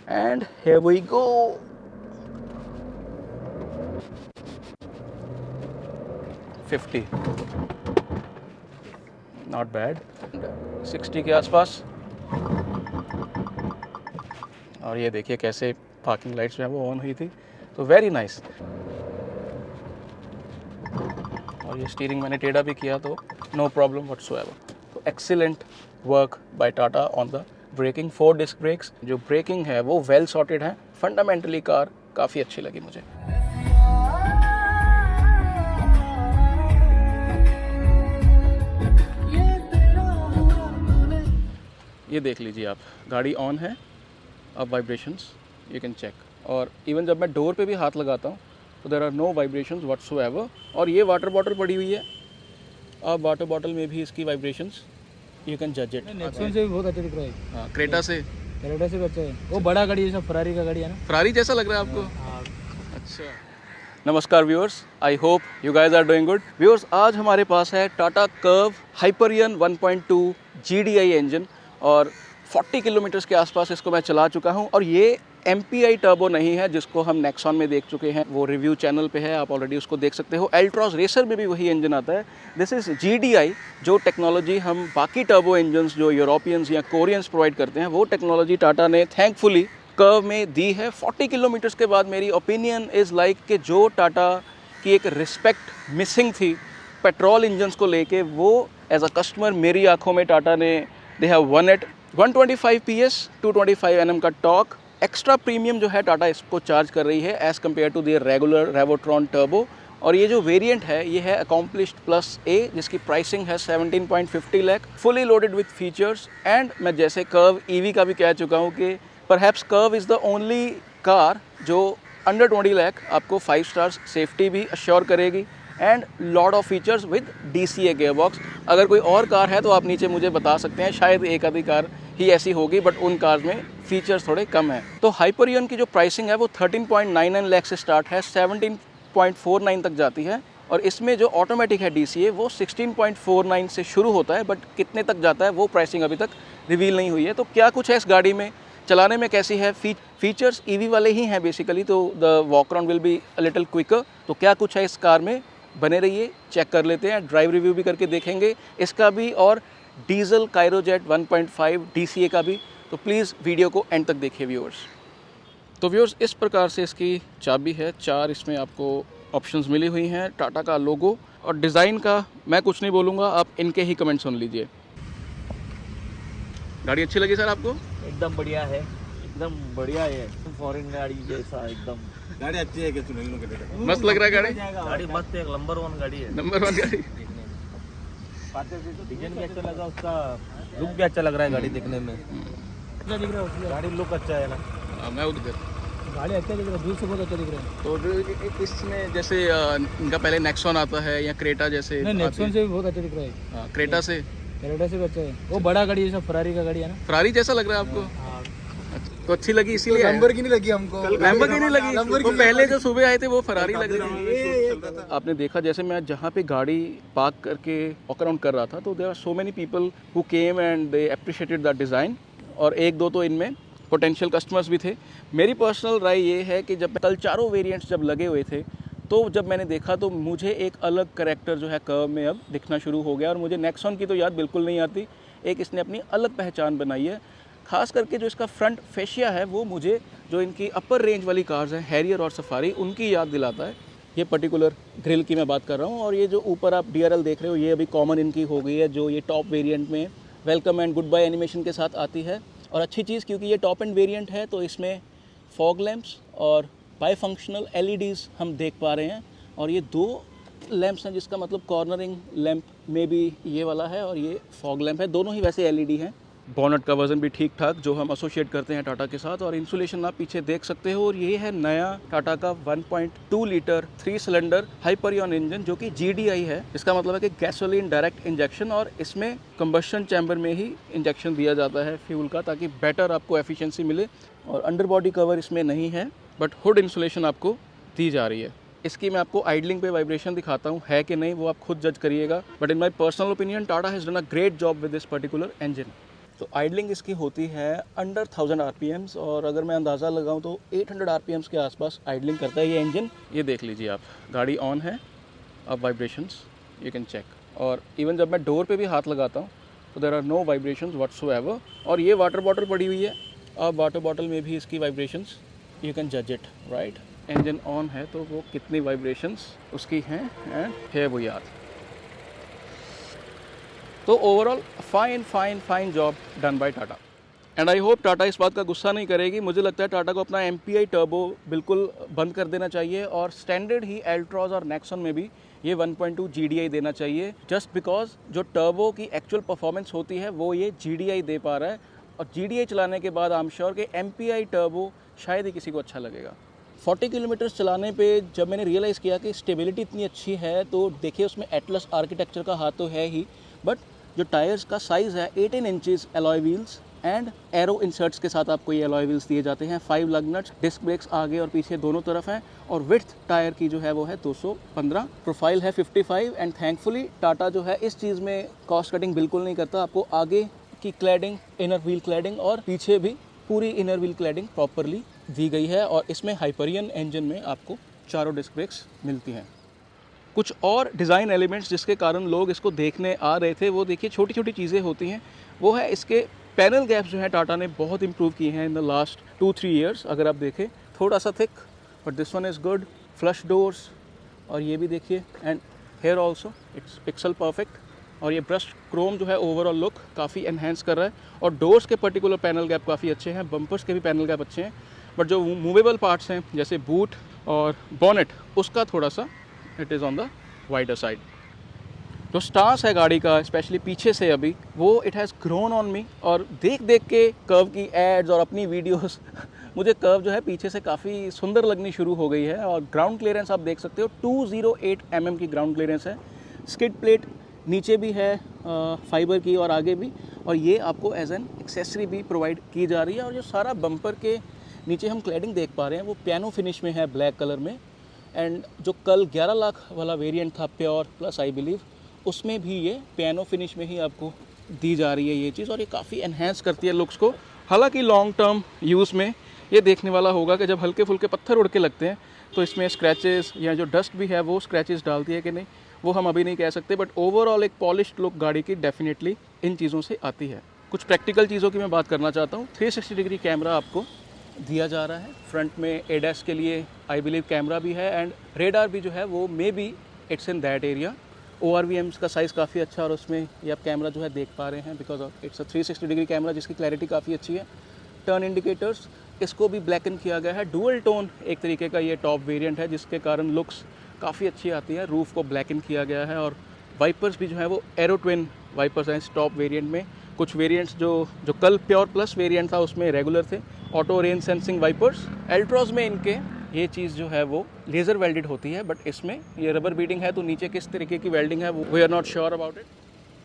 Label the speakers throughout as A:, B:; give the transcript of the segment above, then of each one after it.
A: and here we go. 50, not bad. 60 के आसपास। और ये देखिए कैसे पार्किंग लाइट्स जो है वो ऑन हुई थी, तो वेरी नाइस। और ये स्टीयरिंग मैंने टेढ़ा भी किया तो नो प्रॉब्लम व्हाटसोएवर। तो excellent work by Tata on the braking. 4 disc brakes, जो ब्रेकिंग है वो वेल सॉर्टेड है। फंडामेंटली कार काफ़ी अच्छी लगी मुझे। ये देख लीजिए आप, गाड़ी ऑन है, अब वाइब्रेशंस यू कैन चेक। और इवन जब मैं डोर पे भी हाथ लगाता हूँ तो there are no vibrations whatsoever. और ये वाटर बॉटल पड़ी हुई है, अब वाटर बॉटल में भी इसकी वाइब्रेशंस यू कैन जज इट।
B: नेक्सॉन से भी बहुत अच्छा दिख रहा है।
A: हाँ, क्रेटा से
B: भी अच्छा है। वो बड़ा गाड़ी जैसा फरारी का गाड़ी है ना,
A: फरारी जैसा लग रहा है आपको? अच्छा। नमस्कार viewers, I hope you guys are doing good. Viewers, आज हमारे पास है Tata Curvv Hyperion 1.2 GDI engine और 40 किलोमीटर्स के आसपास इसको मैं चला चुका हूं। और ये MPI टर्बो नहीं है जिसको हम नेक्सॉन में देख चुके हैं, वो रिव्यू चैनल पे है, आप ऑलरेडी उसको देख सकते हो। एल्ट्रॉस रेसर में भी वही इंजन आता है। दिस इज़ GDI, जो टेक्नोलॉजी हम बाकी टर्बो इंजन्स जो यूरोपियंस या कोरियंस प्रोवाइड करते हैं, वो टेक्नोलॉजी टाटा ने थैंकफुली कर्व में दी है। 40 किलोमीटर्स के बाद मेरी ओपिनियन इज़ लाइक कि जो टाटा की एक रिस्पेक्ट मिसिंग थी पेट्रोल इंजन्स को लेके, वो एज अ कस्टमर मेरी आंखों में टाटा ने they have won it. 125 PS 225 Nm का टॉर्क, एक्स्ट्रा प्रीमियम जो है टाटा इसको चार्ज कर रही है as compare to the regular Revotron turbo. और ये जो वेरिएंट है ये है अकॉम्प्लिश्ड प्लस ए, जिसकी प्राइसिंग है 17.50 lakh, fully loaded with features. And मैं जैसे कर्व EV का भी कह चुका हूँ कि perhaps curve is the only car जो अंडर 20 लाख आपको 5 स्टार्स सेफ्टी भी अश्योर करेगी and lot of features with DCA gearbox. अगर कोई और कार है तो आप नीचे मुझे बता सकते हैं, शायद एक आधी कार ही ऐसी होगी, बट उन कार्स में फीचर्स थोड़े कम हैं। तो हाइपरियन की जो प्राइसिंग है वो 13.99 लाख से स्टार्ट है, 17.49 तक जाती है। और इसमें जो ऑटोमेटिक है DCA वो 16.49 से शुरू होता है, बट कितने तक जाता है वो प्राइसिंग अभी तक रिवील नहीं हुई है। तो क्या कुछ है इस गाड़ी में, चलाने में कैसी है, फीचर्स EV वाले ही हैं बेसिकली, तो the walk around will be a little quicker. तो क्या कुछ है इस कार में, बने रहिए, चेक कर लेते हैं, ड्राइव रिव्यू भी करके देखेंगे इसका भी, और डीजल कायरोजेट 1.5 DCA का भी। तो प्लीज़ वीडियो को एंड तक देखिए व्यूअर्स। तो व्यूअर्स, इस प्रकार से इसकी चाबी है, 4 इसमें आपको ऑप्शंस मिली हुई हैं, टाटा का लोगो। और डिज़ाइन का मैं कुछ नहीं बोलूँगा, आप इनके ही कमेंट सुन लीजिए। गाड़ी अच्छी लगी सर आपको?
B: एकदम बढ़िया है, एकदम बढ़िया है, फॉरेन गाड़ी जैसा एकदम।
C: गाड़ी अच्छी है,
A: मस्त लग रहा है गाड़ी।
B: गाड़ी मस्त है, नंबर 1 गाड़ी है।
A: नंबर 1 गाड़ी।
B: डिजाइन भी अच्छा लगा, उसका लुक भी अच्छा लग रहा है गाड़ी देखने में। अच्छा दिख रहा है, गाड़ी लुक अच्छा है ना।
A: मैं उधर
B: गाड़ी अच्छा दिख रहा है, दूर से बहुत अच्छा दिख रहा है।
A: तो इसमें जैसे इनका पहले नेक्सॉन आता है या क्रेटा जैसे?
B: नहीं, नेक्सॉन से भी बहुत अच्छा दिख रहा है।
A: क्रेटा से
B: भी अच्छा है। वो बड़ा गाड़ी जैसा फरारी का गाड़ी है ना,
A: फरारी जैसा लग रहा है आपको? तो अच्छी लगी इसीलिए?
C: लैम्बोर्गिनी लगी हमको,
A: लैम्बोर्गिनी लगी। तो पहले जो सुबह आए थे वो फरारी लग रही थी। आपने देखा जैसे मैं जहाँ पे गाड़ी पार्क करके वॉक अराउंड कर रहा था, तो there are so many people who came and they appreciated the design. और एक दो तो इनमें पोटेंशियल कस्टमर्स भी थे। मेरी पर्सनल राय ये है कि जब कल चारों वेरिएंट्स जब लगे हुए थे, तो जब मैंने देखा तो मुझे एक अलग करैक्टर जो है कर्व में अब दिखना शुरू हो गया। और मुझे नेक्सॉन की तो याद बिल्कुल नहीं आती, एक इसने अपनी अलग पहचान बनाई है। खास करके जो इसका फ्रंट फेशिया है वो मुझे जो इनकी अपर रेंज वाली कार्स हैं, हैरियर और सफारी, उनकी याद दिलाता है। ये पर्टिकुलर ग्रिल की मैं बात कर रहा हूँ। और ये जो ऊपर आप DRL देख रहे हो, ये अभी कॉमन इनकी हो गई है, जो ये टॉप वेरिएंट में welcome and good bye animation के साथ आती है। और अच्छी चीज़, क्योंकि ये टॉप एंड वेरिएंट है तो इसमें फॉग लैंप्स और बाई फंक्शनल LEDs हम देख पा रहे हैं। और ये 2 लैंप्स हैं, जिसका मतलब कॉर्नरिंग लैंप में भी ये वाला है और ये फॉग लैंप है, दोनों ही वैसे LED हैं। बॉनेट का वजन भी ठीक ठाक जो हम एसोसिएट करते हैं टाटा के साथ। और इंसुलेशन आप पीछे देख सकते हो। और ये है नया टाटा का 1.2 लीटर 3 सिलेंडर हाइपरियन इंजन, जो कि GDI है। इसका मतलब है कि गैसोलीन डायरेक्ट इंजेक्शन, और इसमें कंबशन चैम्बर में ही इंजेक्शन दिया जाता है फ्यूल का, ताकि बेटर आपको एफिशिएंसी मिले। और अंडर बॉडी कवर इसमें नहीं है, बट हुड इंसुलेशन आपको दी जा रही है। इसकी मैं आपको आइडलिंग पे वाइब्रेशन दिखाता हूँ, है कि नहीं वो आप खुद जज करिएगा। But in my personal opinion Tata has done a great job with this particular engine. तो आइडलिंग इसकी होती है अंडर 1000 RPMs, और अगर मैं अंदाज़ा लगाऊं तो 800 RPMs के आसपास आइडलिंग करता है ये इंजन। ये देख लीजिए आप, गाड़ी ऑन है, अब वाइब्रेशंस यू कैन चेक, और इवन जब मैं डोर पे भी हाथ लगाता हूँ तो there are no vibrations whatsoever. और ये वाटर बॉटल पड़ी हुई है, अब वाटर बॉटल में भी इसकी वाइब्रेशंस यू कैन जज इट, राइट। इंजन ऑन है तो वो कितनी वाइब्रेशंस उसकी हैं एंड है वो याद। तो overall fine job done by Tata, and I hope Tata इस बात का गुस्सा नहीं करेगी। मुझे लगता है टाटा को अपना MPI टर्बो बिल्कुल बंद कर देना चाहिए, और स्टैंडर्ड ही एल्ट्रॉज और नेक्सॉन में भी ये 1.2 GDI देना चाहिए, जस्ट बिकॉज जो टर्बो की एक्चुअल परफॉर्मेंस होती है वो ये GDI दे पा रहा है। और GDI चलाने के बाद आई एम श्योर कि MPI टर्बो शायद ही किसी को अच्छा लगेगा। 40 किलोमीटर चलाने पे जब मैंने रियलाइज़ किया कि स्टेबिलिटी इतनी अच्छी है, तो देखिए उसमें एटलस आर्किटेक्चर का हाथ तो है ही, बट जो टायर्स का साइज़ है 18 inches alloy wheels and arrow inserts के साथ आपको ये एलॉय व्हील्स दिए जाते हैं। 5 लग नट्स, डिस्क ब्रेक्स आगे और पीछे दोनों तरफ हैं, और विड्थ टायर की जो है वो है 215, प्रोफाइल है 55, एंड थैंकफुली टाटा जो है इस चीज़ में कॉस्ट कटिंग बिल्कुल नहीं करता। आपको आगे की क्लैडिंग, इनर व्हील क्लैडिंग, और पीछे भी पूरी इनर व्हील क्लैडिंग प्रॉपरली दी गई है, और इसमें हाइपरियन इंजन में आपको चारों डिस्क ब्रेक्स मिलती हैं। कुछ और डिज़ाइन एलिमेंट्स जिसके कारण लोग इसको देखने आ रहे थे, वो देखिए छोटी छोटी चीज़ें होती हैं, वो है इसके पैनल गैप्स जो है टाटा ने बहुत इंप्रूव किए हैं इन द लास्ट 2-3 ईयर्स। अगर आप देखें थोड़ा सा thick, but this one is good. Flush doors, और ये भी देखिए, and here also it's pixel perfect, और ये ब्रश क्रोम जो है ओवरऑल लुक काफ़ी एनहेंस कर रहा है, और डोर्स के पर्टिकुलर पैनल गैप काफ़ी अच्छे हैं, बम्पर्स के भी पैनल गैप अच्छे हैं, बट जो मूवेबल पार्ट्स हैं जैसे बूट और बॉनेट, उसका थोड़ा सा it is on the wider side. जो स्टांस है गाड़ी का स्पेशली पीछे से अभी, वो it has grown on me, और देख देख के कर्व की एड्स और अपनी वीडियोस मुझे कर्व जो है पीछे से काफ़ी सुंदर लगनी शुरू हो गई है। और ग्राउंड क्लियरेंस आप देख सकते हो 208 mm की ग्राउंड क्लियरेंस है। स्किड प्लेट नीचे भी है फाइबर की और आगे भी, और ये आपको एज एन एक्सेसरी भी प्रोवाइड की जा रही है। और जो सारा बम्पर के नीचे हम क्लैडिंग देख पा रहे हैं वो पियानो फिनिश में है ब्लैक कलर में, एंड जो कल 11 लाख वाला वेरिएंट था प्योर प्लस आई बिलीव, उसमें भी ये पियानो फिनिश में ही आपको दी जा रही है ये चीज़, और ये काफ़ी एनहेंस करती है लुक्स को। हालांकि लॉन्ग टर्म यूज़ में ये देखने वाला होगा कि जब हल्के फुल्के पत्थर उड़ के लगते हैं तो इसमें स्क्रैचेस या जो डस्ट भी है वो स्क्रैचेस डालती है कि नहीं, वो हम अभी नहीं कह सकते, बट ओवरऑल एक पॉलिश्ड लुक गाड़ी की डेफिनेटली इन चीज़ों से आती है। कुछ प्रैक्टिकल चीज़ों की मैं बात करना चाहता हूँ। 360 डिग्री कैमरा आपको दिया जा रहा है, फ्रंट में ADAS के लिए आई बिलीव कैमरा भी है, एंड रेडार भी जो है वो may be it's in that area. ORVMs का साइज़ काफ़ी अच्छा, और उसमें ये आप कैमरा जो है देख पा रहे हैं because of it's a 360 degree camera जिसकी क्लैरिटी काफ़ी अच्छी है। टर्न इंडिकेटर्स, इसको भी ब्लैकन किया गया है, डुअल टोन एक तरीके का ये टॉप वेरिएंट है, जिसके कारण लुक्स काफ़ी अच्छी आती है। रूफ़ को ब्लैकन किया गया है, और वाइपर्स भी जो है वो एरो ट्विन वाइपर्स हैं इस टॉप वेरिएंट में। कुछ वेरिएंट्स जो कल प्योर प्लस वेरिएंट था उसमें रेगुलर थे auto rain sensing wipers. Altroz में इनके ये चीज़ जो है वो लेज़र वेल्डेड होती है, बट इसमें ये रबर बीडिंग है, तो नीचे किस तरीके की वेल्डिंग है वो we are not sure about it.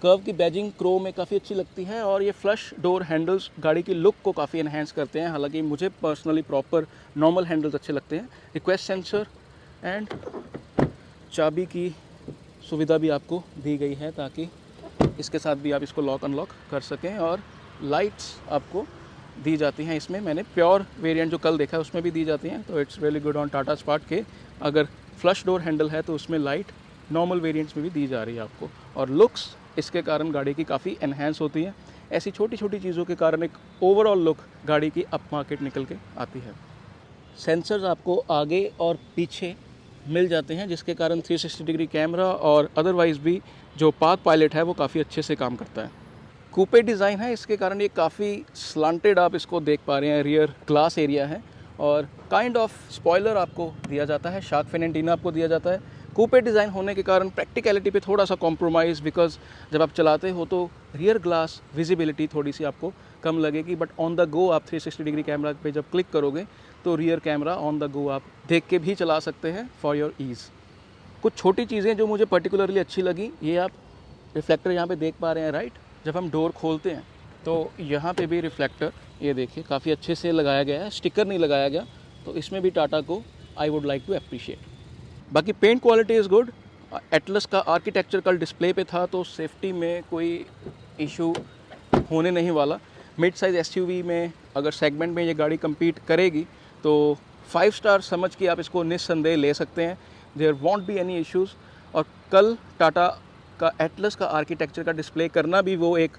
A: Curvv की बैजिंग क्रोम में काफ़ी अच्छी लगती है, और ये फ्लश डोर हैंडल्स गाड़ी की लुक को काफ़ी एनहेंस करते हैं। हालांकि मुझे पर्सनली प्रॉपर नॉर्मल हैंडल्स अच्छे लगते हैं। रिक्वेस्ट सेंसर एंड चाबी की सुविधा भी आपको दी गई है ताकि इसके साथ भी आप इसको लॉक अनलॉक कर सकें, और लाइट्स आपको दी जाती हैं इसमें। मैंने प्योर वेरिएंट जो कल देखा है उसमें भी दी जाती हैं, तो it's really good on Tata स्पार्ट के अगर फ्लश डोर हैंडल है तो उसमें लाइट नॉर्मल वेरिएंट्स में भी दी जा रही है आपको, और लुक्स इसके कारण गाड़ी की काफ़ी एनहेंस होती है। ऐसी छोटी छोटी चीज़ों के कारण एक ओवरऑल लुक गाड़ी की अप मार्केट निकल के आती है। सेंसर्स आपको आगे और पीछे मिल जाते हैं, जिसके कारण 360 डिग्री कैमरा और अदरवाइज़ भी जो पार्क पायलट है वो काफ़ी अच्छे से काम करता है। कूपे डिज़ाइन है, इसके कारण ये काफ़ी स्लांटेड आप इसको देख पा रहे हैं। रियर ग्लास एरिया है, और काइंड ऑफ स्पॉइलर आपको दिया जाता है, शार्क फिन एंटीना आपको दिया जाता है। कूपे डिज़ाइन होने के कारण प्रैक्टिकलिटी पे थोड़ा सा कॉम्प्रोमाइज़, बिकॉज जब आप चलाते हो तो रियर ग्लास विजिबिलिटी थोड़ी सी आपको कम लगेगी, बट ऑन द गो आप 360 डिग्री कैमरा पे जब क्लिक करोगे तो rear camera on the go आप देख के भी चला सकते हैं फॉर योर ईज़। कुछ छोटी चीज़ें जो मुझे पर्टिकुलरली अच्छी लगी, ये आप रिफ्लेक्टर यहाँ पे देख पा रहे हैं, राइट। जब हम डोर खोलते हैं तो यहाँ पे भी रिफ्लेक्टर ये देखिए काफ़ी अच्छे से लगाया गया है, स्टिकर नहीं लगाया गया, तो इसमें भी टाटा को I would like to appreciate. बाकी paint quality is good. Atlas का आर्किटेक्चर कल डिस्प्ले पे था, तो सेफ्टी में कोई इशू होने नहीं वाला। मिड साइज़ एसयूवी में अगर सेगमेंट में ये गाड़ी कम्पीट करेगी तो 5 स्टार समझ के आप इसको निस्संदेह ले सकते हैं। There won't be any issues. और कल टाटा का एटलस का आर्किटेक्चर का डिस्प्ले करना भी वो एक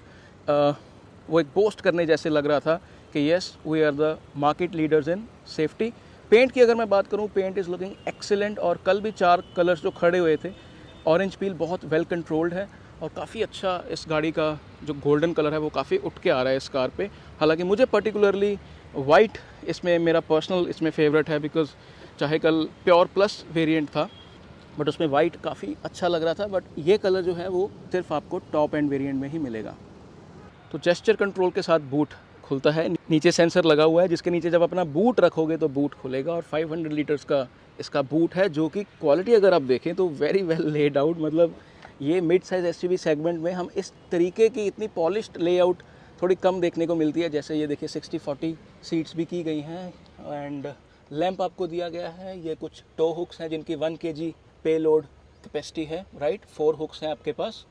A: बोस्ट करने जैसे लग रहा था कि yes we are the market leaders in safety. Paint की अगर मैं बात करूं, पेंट इज़ लुकिंग एक्सीलेंट। और कल भी 4 कलर्स जो खड़े हुए थे, ऑरेंज पील बहुत वेल कंट्रोल्ड है और काफ़ी अच्छा इस गाड़ी का जो गोल्डन कलर है वो काफ़ी उठ के आ रहा है इस कार पे। हालांकि मुझे पर्टिकुलरली वाइट इसमें मेरा पर्सनल इसमें फेवरेट है, बिकॉज चाहे कल प्योर प्लस वेरिएंट था बट उसमें वाइट काफ़ी अच्छा लग रहा था, बट ये कलर जो है वो सिर्फ आपको टॉप एंड वेरिएंट में ही मिलेगा। तो जेस्चर कंट्रोल के साथ बूट खुलता है, नीचे सेंसर लगा हुआ है जिसके नीचे जब अपना बूट रखोगे तो बूट खुलेगा। और 500 लीटर्स का इसका बूट है, जो कि क्वालिटी अगर आप देखें तो वेरी वेल लेड आउट। मतलब ये मिड साइज़ एसयूवी सेगमेंट में हम इस तरीके की इतनी पॉलिश्ड लेआउट थोड़ी कम देखने को मिलती है। जैसे ये देखिए 60-40 सीट्स भी की गई हैं एंड लैंप आपको दिया गया है। ये कुछ टो हुक्स हैं जिनकी 1 kg पे लोड कैपेसिटी है, राइट। 4 हुक्स हैं आपके पास।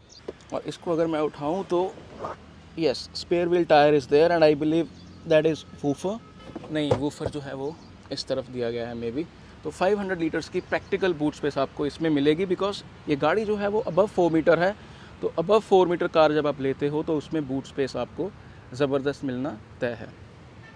A: और इसको अगर मैं उठाऊं तो yes, spare wheel tyre is there and I believe that is woofer. नहीं, वूफर जो है वो इस तरफ दिया गया है मे बी। तो 500 लीटर्स की प्रैक्टिकल बूट स्पेस आपको इसमें मिलेगी, बिकॉज ये गाड़ी जो है वो अबव 4 मीटर है। तो अबव 4 मीटर कार जब आप लेते हो तो उसमें बूट स्पेस आपको ज़बरदस्त मिलना तय है।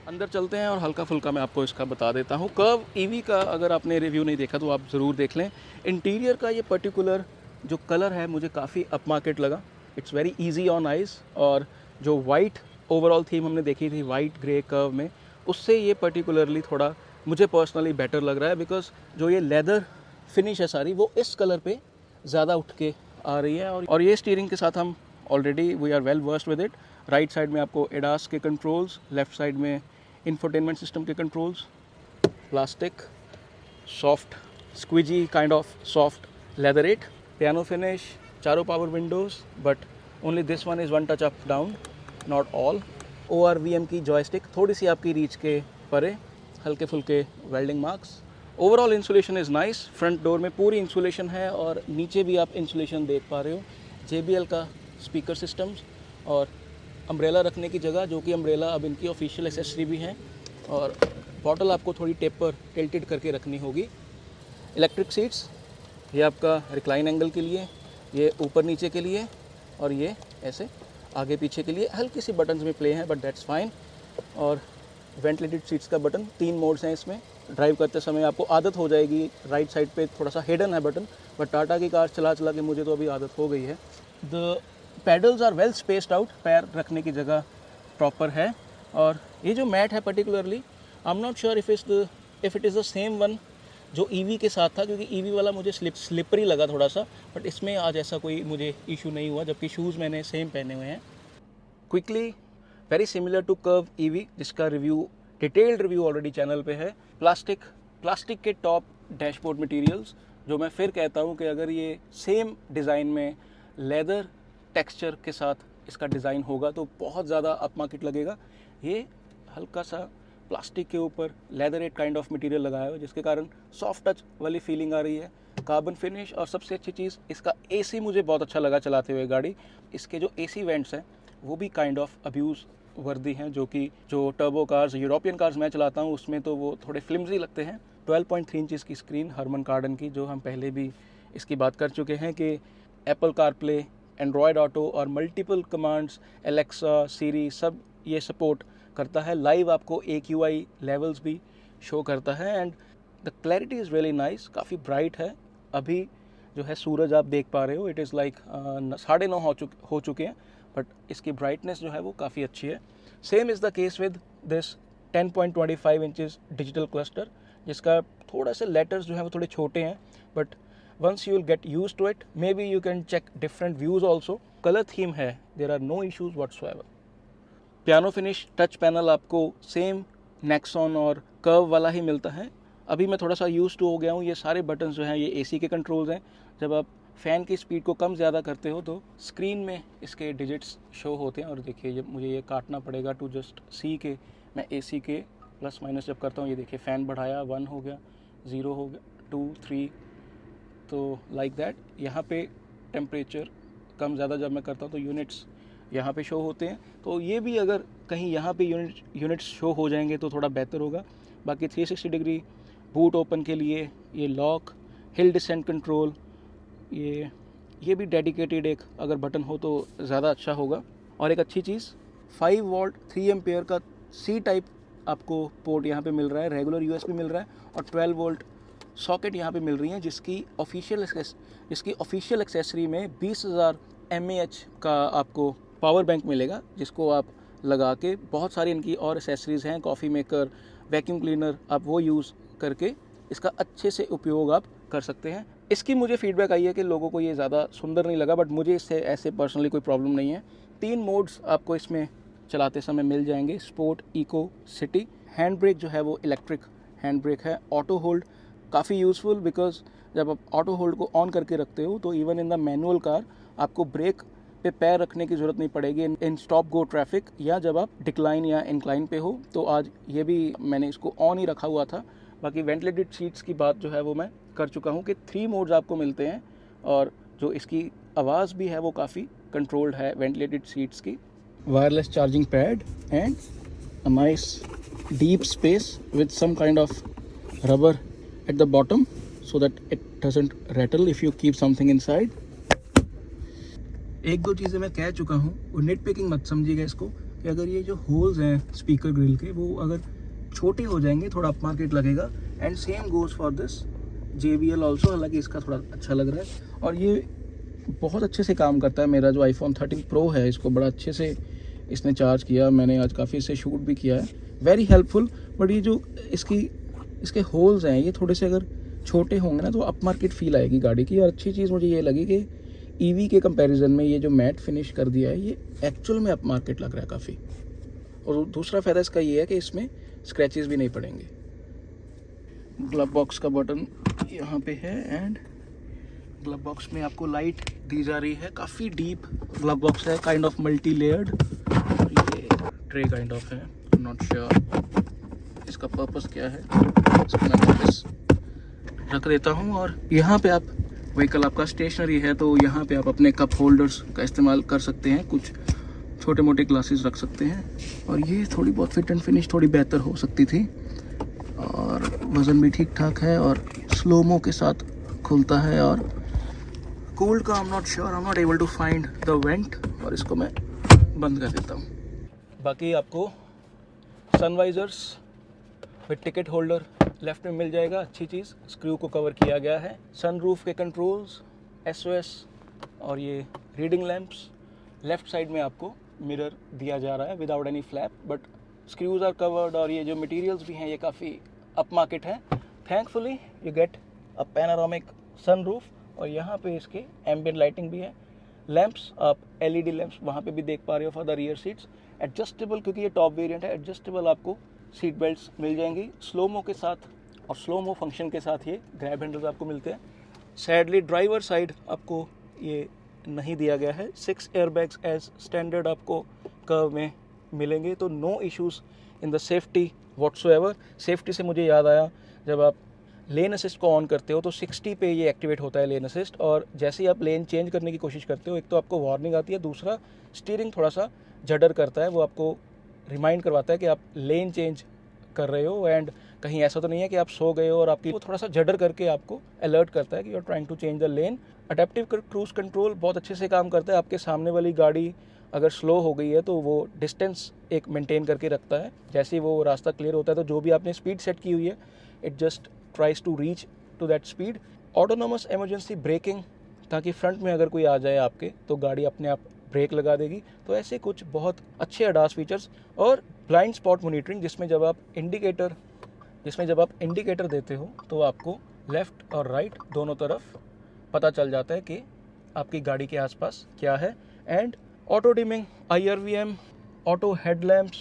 A: अंदर चलते हैं और हल्का फुल्का मैं आपको इसका बता देता हूँ। कर्व ईवी का अगर आपने रिव्यू नहीं देखा तो आप ज़रूर देख लें। इंटीरियर का ये पर्टिकुलर जो कलर है मुझे काफ़ी अप मार्केट लगा। It's very easy on eyes. और जो वाइट ओवरऑल थीम हमने देखी थी वाइट ग्रे कर्व में, उससे ये पर्टिकुलरली थोड़ा मुझे पर्सनली बेटर लग रहा है, बिकॉज जो ये लेदर फिनिश है सारी वो इस कलर पे ज़्यादा उठ के आ रही है। और ये स्टीयरिंग के साथ हम already we are well versed with it. Right side में आपको एडास के कंट्रोल्स, लेफ्ट साइड में इंफोटेनमेंट सिस्टम के controls, plastic soft squishy kind of soft leatherette, piano finish, चारों power windows, but only this one is 1 touch up down, not all. ORVM की joystick थोड़ी सी आपकी रीच के परे, हल्के फुल्के welding marks. Overall insulation is nice. Front door में पूरी इंसुलेशन है और नीचे भी आप इंसुलेशन देख पा रहे हो। JBL का स्पीकर सिस्टम्स और अम्ब्रेला रखने की जगह, जो कि अम्ब्रेला अब इनकी ऑफिशियल एक्सेसरी भी है। और बॉटल आपको थोड़ी टेपर टिल्टेड करके रखनी होगी। इलेक्ट्रिक सीट्स, ये आपका रिक्लाइन एंगल के लिए, ये ऊपर नीचे के लिए, और ये ऐसे आगे पीछे के लिए। हल्की सी बटन्स में प्ले हैं बट दैट्स फाइन। और वेंटिलेटेड सीट्स का बटन 3 मोड्स हैं इसमें। ड्राइव करते समय आपको आदत हो जाएगी, राइट साइड पे थोड़ा सा हिडन है बटन, बट टाटा की कार चला चला के मुझे तो अभी आदत हो गई है। The pedals are well spaced out, पैर रखने की जगह प्रॉपर है। और ये जो मैट है particularly, I am not sure if it is the same one जो ईवी के साथ था, क्योंकि ईवी वाला मुझे स्लिपरी लगा थोड़ा सा, बट इसमें आज ऐसा कोई मुझे इशू नहीं हुआ, जबकि शूज़ मैंने सेम पहने हुए हैं। Quickly, very similar to Curvv EV, जिसका review detailed review already channel पे है। प्लास्टिक के टॉप डैशबोर्ड मटेरियल्स, जो मैं फिर कहता हूँ कि अगर ये सेम डिज़ाइन में लेदर टेक्सचर के साथ इसका डिज़ाइन होगा तो बहुत ज़्यादा अप मार्केट लगेगा। ये हल्का सा प्लास्टिक के ऊपर लेदरेट काइंड ऑफ मटेरियल लगाया हुआ है, जिसके कारण सॉफ्ट टच वाली फीलिंग आ रही है। कार्बन फिनिश, और सबसे अच्छी चीज़ इसका AC मुझे बहुत अच्छा लगा चलाते हुए गाड़ी। इसके जो AC वेंट्स हैं वो भी काइंड ऑफ अब्यूज़ वर्दी हैं, जो टर्बो कार्स, यूरोपियन कार्स मैं चलाता हूँ उसमें तो वो थोड़े फ्लिमजी लगते हैं। 12.3 इंचज़ की स्क्रीन हरमन कार्डन की, जो हम पहले भी इसकी बात कर चुके हैं कि एप्पल कारप्ले, एंड्रॉयड ऑटो और मल्टीपल कमांड्स, एलेक्सा, सीरी, सब ये सपोर्ट करता है। लाइव आपको AQI लेवल्स भी शो करता है and the clarity is really nice, काफ़ी ब्राइट है। अभी जो है सूरज आप देख पा रहे हो, इट इज़ लाइक 9:30 हो चुके हैं, बट इसकी ब्राइटनेस जो है वो काफ़ी अच्छी है। Same is the case with this 10.25 inches digital cluster, जिसका थोड़ा से लेटर्स जो है वो थोड़े छोटे हैं, but once you will get used to it, maybe you can check different views also. Color theme है, there are no issues whatsoever. Piano finish touch panel आपको सेम नेक्सॉन और कर्व वाला ही मिलता है। अभी मैं थोड़ा सा यूज टू हो गया हूँ। ये सारे बटन्स जो हैं ये AC के कंट्रोल्स हैं। जब आप फ़ैन की स्पीड को कम ज़्यादा करते हो तो स्क्रीन में इसके डिजिट्स शो होते हैं। और देखिए, मुझे ये काटना पड़ेगा टू जस्ट सी के मैं AC के प्लस माइनस जब करता हूँ, ये देखिए फ़ैन बढ़ाया, 1 हो गया, 0 हो गया, 2, 3, तो लाइक दैट। यहाँ पे टेम्परेचर कम ज़्यादा जब मैं करता हूँ तो यूनिट्स यहाँ पे शो होते हैं, तो ये भी अगर कहीं यहाँ पे यूनिट्स शो हो जाएंगे तो थोड़ा बेहतर होगा। बाकी 360 डिग्री बूट ओपन के लिए ये लॉक, हिल डिसेंट कंट्रोल, ये भी डेडिकेटेड एक अगर बटन हो तो ज़्यादा अच्छा होगा। और एक अच्छी चीज़ 5 वोल्ट 3 एम्पेयर का C टाइप आपको पोर्ट यहाँ पे मिल रहा है, रेगुलर USB मिल रहा है, और 12 वोल्ट सॉकेट यहाँ पे मिल रही है, जिसकी ऑफिशियल एक्सेसरी में 20,000 mAh का आपको पावर बैंक मिलेगा, जिसको आप लगा के बहुत सारी इनकी और एक्सेसरीज़ हैं, कॉफ़ी मेकर, वैक्यूम क्लीनर, आप वो यूज़ करके इसका अच्छे से उपयोग आप कर सकते हैं। इसकी मुझे फीडबैक आई है कि लोगों को ये ज़्यादा सुंदर नहीं लगा, बट मुझे इससे ऐसे पर्सनली कोई प्रॉब्लम नहीं है। 3 मोड्स आपको इसमें चलाते समय मिल जाएंगे, sport, eco, city. Hand brake जो है वो इलेक्ट्रिक हैंड ब्रेक है। ऑटो होल्ड काफ़ी यूज़फुल, बिकॉज जब आप ऑटो होल्ड को ऑन करके रखते हो तो even in the manual car आपको ब्रेक पे पैर रखने की ज़रूरत नहीं पड़ेगी इन स्टॉप गो ट्रैफिक, या जब आप डिक्लाइन या इंक्लाइन पे हो। तो आज ये भी मैंने इसको ऑन ही रखा हुआ था। बाकी वेंटिलेटेड सीट्स की बात जो है वो मैं कर चुका हूँ कि 3 मोड्स आपको मिलते हैं, और जो इसकी आवाज़ भी है वो काफ़ी कंट्रोल्ड है वेंटिलेटेड सीट्स की। Wireless charging pad and a nice deep space with some kind of rubber at the bottom so that it doesn't rattle if you keep something inside. एक दो चीज़ें मैं कह चुका हूँ, और नेट पिकिंग मत समझिएगा इसको, कि अगर ये जो होल्स हैं स्पीकर ग्रिल के वो अगर छोटे हो जाएंगे थोड़ा अप मार्केट लगेगा। And same goes for this JBL also, हालांकि इसका थोड़ा अच्छा लग रहा है, और ये बहुत अच्छे से काम करता है। मेरा जो iPhone 13 Pro है, इसको बड़ा अच्छे से इसने चार्ज किया, मैंने आज काफ़ी इसे शूट भी किया है, वेरी हेल्पफुल। बट ये जो इसके होल्स हैं ये थोड़े से अगर छोटे होंगे ना तो अप मार्केट फील आएगी गाड़ी की। और अच्छी चीज़ मुझे ये लगी कि EV के कंपैरिजन में ये जो मैट फिनिश कर दिया है ये एक्चुअल में अप मार्केट लग रहा है काफ़ी। और दूसरा फ़ायदा इसका ये है कि इसमें स्क्रैचेस भी नहीं पड़ेंगे। ग्लव बॉक्स का बटन यहाँ पे है, एंड ग्लव बॉक्स में आपको लाइट दी जा रही है। काफ़ी डीप ग्लव बॉक्स है, काइंड ऑफ मल्टी लेयर्ड। ये ट्रे काइंड ऑफ है, नॉट श्योर इसका पर्पस क्या है, इसको मैं वापस रख देता हूँ। और यहाँ पे आप व्हीकल आपका स्टेशनरी है तो यहाँ पे आप अपने कप होल्डर्स का इस्तेमाल कर सकते हैं, कुछ छोटे मोटे ग्लासेस रख सकते हैं। और ये थोड़ी बहुत फिट एंड फिनिश थोड़ी बेहतर हो सकती थी, और वज़न भी ठीक ठाक है, और स्लोमो के साथ खुलता है। और कूल्ड का I am not able to find the vent, और इसको मैं बंद कर देता हूँ। बाकी आपको sun visors with ticket holder left में मिल जाएगा, अच्छी चीज़, स्क्रू को कवर किया गया है। सनरूफ के कंट्रोल्स, SOS और ये रीडिंग लैंप्स। लेफ्ट साइड में आपको मिरर दिया जा रहा है without any flap, but screws are covered, और ये जो मटेरियल्स भी हैं ये काफ़ी अप मार्केट हैं। Thankfully you get a panoramic sunroof, और यहाँ पे इसके एम्बिएंट लाइटिंग भी है। लैंप्स आप LED लैंप्स वहाँ पे भी देख पा रहे हो for the rear seats. Adjustable, क्योंकि ये टॉप वेरिएंट है, एडजस्टेबल आपको सीट बेल्ट्स मिल जाएंगी स्लोमो के साथ, और स्लोमो फंक्शन के साथ ये ग्रैब हैंडल्स आपको मिलते हैं। सैडली ड्राइवर साइड आपको ये नहीं दिया गया है। 6 एयरबैग्स एज स्टैंडर्ड आपको कर्व में मिलेंगे, तो no issues in the safety whatsoever. Safety से मुझे याद आया, जब आप लेन असिस्ट को ऑन करते हो तो 60 पे ये एक्टिवेट होता है लेन असिस्ट, और जैसे ही आप लेन चेंज करने की कोशिश करते हो, एक तो आपको वार्निंग आती है, दूसरा स्टीयरिंग थोड़ा सा जडर करता है, वो आपको रिमाइंड करवाता है कि आप लेन चेंज कर रहे हो। एंड कहीं ऐसा तो नहीं है कि आप सो गए हो और आपकी वो थोड़ा सा जडर करके आपको अलर्ट करता है कि you are trying to change the lane. Adaptive cruise control बहुत अच्छे से काम करता है। आपके सामने वाली गाड़ी अगर स्लो हो गई है तो वो डिस्टेंस एक मेंटेन करके रखता है। जैसे ही वो रास्ता क्लियर होता है तो जो भी आपने स्पीड सेट की हुई है, it just tries to reach to that speed. Autonomous emergency braking, ताकि फ्रंट में अगर कोई आ जाए आपके तो गाड़ी अपने आप ब्रेक लगा देगी। तो ऐसे कुछ बहुत अच्छे अडास फीचर्स। और ब्लाइंड स्पॉट मॉनिटरिंग, जिसमें जब आप इंडिकेटर देते हो तो आपको लेफ़्ट और राइट दोनों तरफ पता चल जाता है कि आपकी गाड़ी के आसपास क्या है। And auto dimming, IRVM, auto headlamps,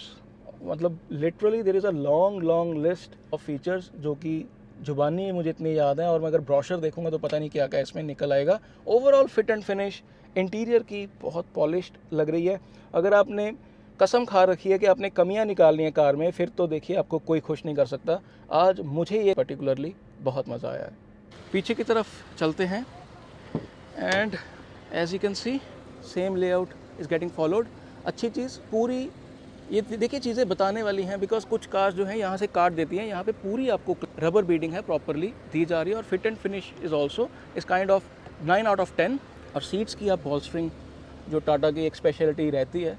A: मतलब literally there is a long list of features जो कि जुबानी मुझे इतनी याद है, और मैं अगर ब्रोशर देखूंगा तो पता नहीं क्या क्या इसमें निकल आएगा। Overall fit and finish, interior की बहुत पॉलिश्ड लग रही है। अगर आपने कसम खा रखी है कि आपने कमियां निकालनी है कार में, फिर तो देखिए आपको कोई खुश नहीं कर सकता। आज मुझे ये पर्टिकुलरली बहुत मज़ा आया है। पीछे की तरफ चलते हैं, and as you can see same layout is getting followed. अच्छी चीज़ पूरी, ये देखिए चीज़ें बताने वाली हैं, बिकॉज कुछ कार्स जो हैं यहाँ से काट देती हैं, यहाँ पे पूरी आपको रबर बीडिंग है प्रॉपरली दी जा रही है, और fit and finish is also इस काइंड ऑफ 9 आउट ऑफ 10। और सीट्स की आप बॉल्स्टरिंग, जो टाटा की एक स्पेशलिटी रहती है,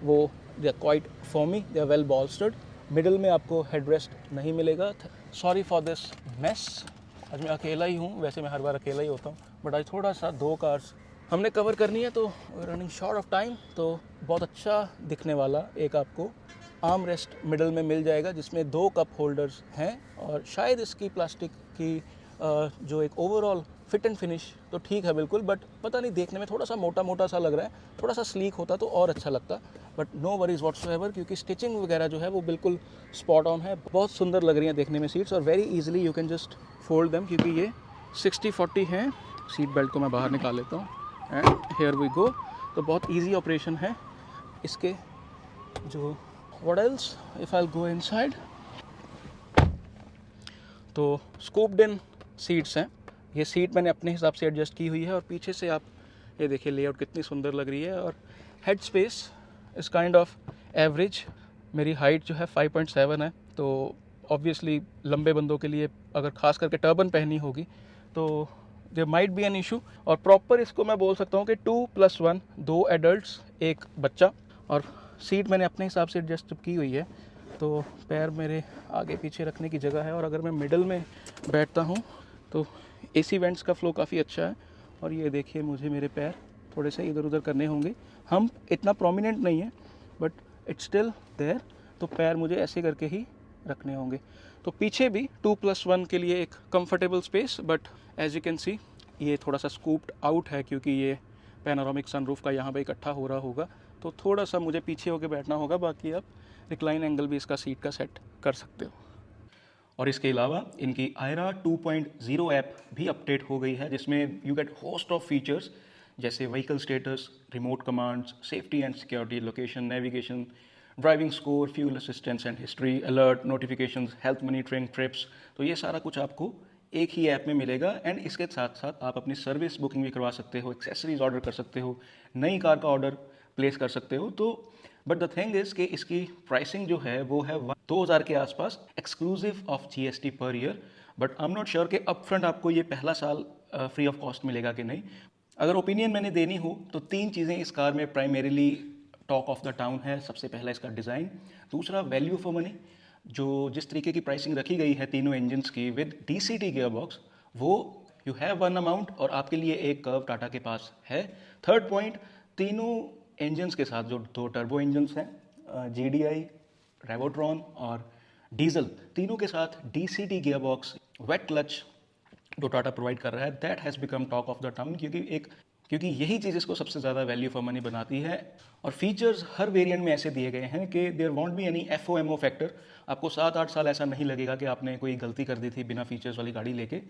A: वो they are quite foamy, they are well bolstered. Middle में आपको हेडरेस्ट नहीं मिलेगा। सॉरी फॉर दिस मेस, आज मैं अकेला ही हूँ, वैसे मैं हर बार अकेला ही होता हूँ, बट आज थोड़ा सा 2 कार्स हमने कवर करनी है, तो रनिंग शॉर्ट ऑफ टाइम। तो बहुत अच्छा दिखने वाला एक आपको आर्म रेस्ट मिडल में मिल जाएगा, जिसमें 2 कप होल्डर्स हैं, और शायद इसकी प्लास्टिक की जो एक ओवरऑल फिट एंड फिनिश तो ठीक है बिल्कुल, बट पता नहीं देखने में थोड़ा सा मोटा मोटा सा लग रहा है, थोड़ा सा स्लीक होता तो और अच्छा लगता, बट नो वरीज व्हाट्सोएवर, क्योंकि स्टिचिंग वगैरह जो है वो बिल्कुल स्पॉट ऑन है। बहुत सुंदर लग रही हैं देखने में सीट्स, और very easily you can just fold them, क्योंकि ये 60-40 हैं। सीट बेल्ट को मैं बाहर निकाल लेता हूँ, एंड हेयर वी गो। तो बहुत ईजी ऑपरेशन है इसके। जो what else if I go inside, तो स्कूप्ड इन सीट्स हैं। ये सीट मैंने अपने हिसाब से एडजस्ट की हुई है, और पीछे से आप ये देखिए लेआउट कितनी सुंदर लग रही है। और हेड स्पेस इस काइंड ऑफ एवरेज। मेरी हाइट जो है 5.7 है, तो ऑब्वियसली लंबे बंदों के लिए अगर खास करके टर्बन पहनी होगी तो there might be an issue. और प्रॉपर इसको मैं बोल सकता हूँ कि 2+1, 2 एडल्ट्स 1 बच्चा। और सीट मैंने अपने हिसाब से एडजस्ट की हुई है, तो पैर मेरे आगे पीछे रखने की जगह है, और अगर मैं मिडल में बैठता हूँ तो एसी वेंट्स का फ्लो काफ़ी अच्छा है। और ये देखिए मुझे मेरे पैर थोड़े से इधर उधर करने होंगे, हम इतना प्रोमिनेंट नहीं है बट इट्स स्टिल देयर, तो पैर मुझे ऐसे करके ही रखने होंगे। तो पीछे भी 2+1 के लिए एक comfortable space, but as you can see ये थोड़ा सा स्कूप्ड आउट है, क्योंकि ये पैनोरामिक सनरूफ का यहाँ पे इकट्ठा हो रहा होगा, तो थोड़ा सा मुझे पीछे होकर बैठना होगा। बाकी आप रिक्लाइन एंगल भी इसका सीट का सेट कर सकते हो। और इसके अलावा इनकी आयरा 2.0 ऐप भी अपडेट हो गई है, जिसमें you get host of features जैसे vehicle status, remote commands, safety and security, location, navigation, driving score, fuel assistance and history, alert, notifications, health monitoring, trips. तो ये सारा कुछ आपको एक ही ऐप में मिलेगा। एंड इसके साथ साथ आप अपनी सर्विस बुकिंग भी करवा सकते हो, एक्सेसरीज ऑर्डर कर सकते हो, नई कार का ऑर्डर प्लेस कर सकते हो। तो बट द थिंग इज कि इसकी प्राइसिंग जो है वो है 2000 के आसपास, exclusive of GST per year. But I am not sure कि अप फ्रंट आपको ये पहला साल फ्री ऑफ कॉस्ट मिलेगा कि नहीं। अगर ओपिनियन मैंने देनी हो तो 3 चीज़ें इस कार में primarily talk of the town है। सबसे पहला इसका डिज़ाइन, दूसरा वैल्यू फॉर मनी, जो जिस तरीके की प्राइसिंग रखी गई है तीनों इंजन्स की विद DCT गियरबॉक्स, वो यू हैव वन अमाउंट और आपके लिए एक कर्व टाटा के पास है। थर्ड पॉइंट, तीनों इंजन्स के साथ जो 2 टर्बो इंजन्स हैं, GDI, रेवोट्रॉन और डीजल, तीनों के साथ DCT गियरबॉक्स, वेट क्लच जो टाटा प्रोवाइड कर रहा है, that has become talk of the town, क्योंकि यही चीज़ इसको सबसे ज़्यादा वैल्यू फॉर मनी बनाती है। और फीचर्स हर वेरिएंट में ऐसे दिए गए हैं कि there won't be any FOMO factor. आपको 7-8 साल ऐसा नहीं लगेगा कि आपने कोई गलती कर दी थी बिना फीचर्स वाली गाड़ी लेके।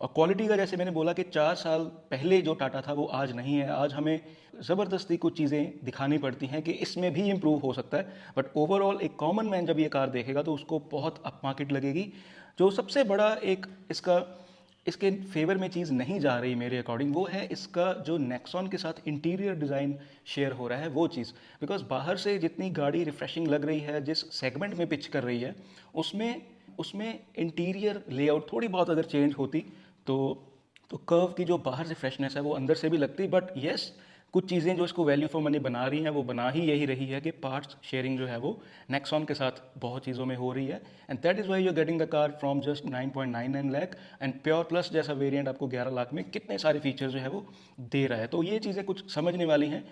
A: और क्वालिटी का जैसे मैंने बोला कि 4 साल पहले जो टाटा था वो आज नहीं है। आज हमें ज़बरदस्ती कुछ चीज़ें दिखानी पड़ती हैं कि इसमें भी इम्प्रूव हो सकता है, बट ओवरऑल एक कॉमन मैन जब ये कार देखेगा तो उसको बहुत अप मार्केट लगेगी। जो सबसे बड़ा एक इसके फेवर में चीज़ नहीं जा रही मेरे अकॉर्डिंग, वो है इसका जो नेक्सॉन के साथ इंटीरियर डिज़ाइन शेयर हो रहा है वो चीज़। बिकॉज बाहर से जितनी गाड़ी रिफ्रेशिंग लग रही है, जिस सेगमेंट में पिच कर रही है, उसमें इंटीरियर लेआउट थोड़ी बहुत अगर चेंज होती तो कर्व की जो बाहर से फ्रेशनेस है वो अंदर से भी लगती। बट येस, कुछ चीज़ें जो इसको वैल्यू फॉर मनी बना रही हैं वो बना ही यही रही है कि पार्ट्स शेयरिंग जो है वो नेक्सॉन के साथ बहुत चीज़ों में हो रही है। And that is why you are getting the car from just 9.99 lakh, and pure plus जैसा वेरिएंट आपको 11 लाख में कितने सारे फीचर्स जो है वो दे रहा है। तो ये चीज़ें कुछ समझने वाली हैं।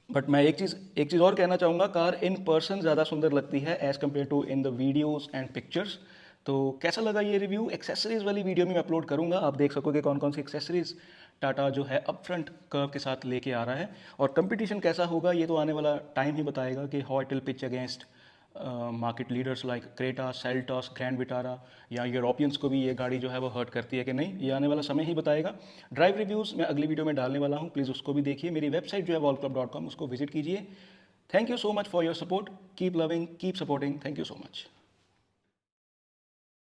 A: बट मैं एक चीज़ और कहना चाहूँगा, कार इन पर्सन ज़्यादा सुंदर लगती है as compare to in the videos and pictures. तो कैसा लगा ये रिव्यू? एक्सेसरीज़ वाली वीडियो में मैं अपलोड करूँगा, आप देख सकोगे कौन कौन सी एक्सेसरीज़ टाटा जो है अप फ्रंट कर्व के साथ लेके आ रहा है। और कंपटीशन कैसा होगा ये तो आने वाला टाइम ही बताएगा कि how it will pitch against market leaders like Creta, Seltos, grand Vitara, या यूरोपियंस को भी ये गाड़ी जो है वो हर्ट करती है कि नहीं, ये आने वाला समय ही बताएगा। ड्राइव रिव्यूज़ मैं अगली वीडियो में डालने वाला हूँ, प्लीज़ उसको भी देखिए। मेरी वेबसाइट जो है wallclub.com, उसको विजिट कीजिए। Thank you so much for your support, keep loving, keep supporting, thank you so much.